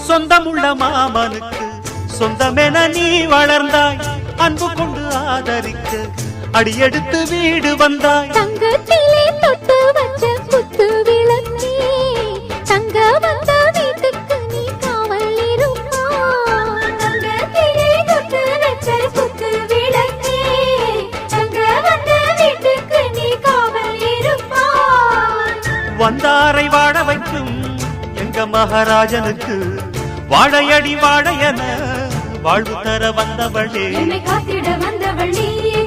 சொந்தமுள்ள மாமனுக்கு சொந்தமென நீ வளர்ந்தாய் அன்பு கொண்டு ஆதரிக்க அடியெடுத்து வீடு வந்தாய் தங்கத்திலே தொட்டு வச்ச குத்து விளக்கே தங்க வந்த வீட்டுக்கு நீ காவல் இருப்பாய் தங்கத்திலே தொட்டு வச்ச குத்து விளக்கே தங்க வந்த வீட்டுக்கு நீ காவல் இருப்பாய் வந்தாரை வாழ வைக்கும் எங்க மகாராஜனுக்கு வாழையடி வாழையன வாழ்வு தர வந்தவளே என்னை காத்திட வந்தவள் நீயே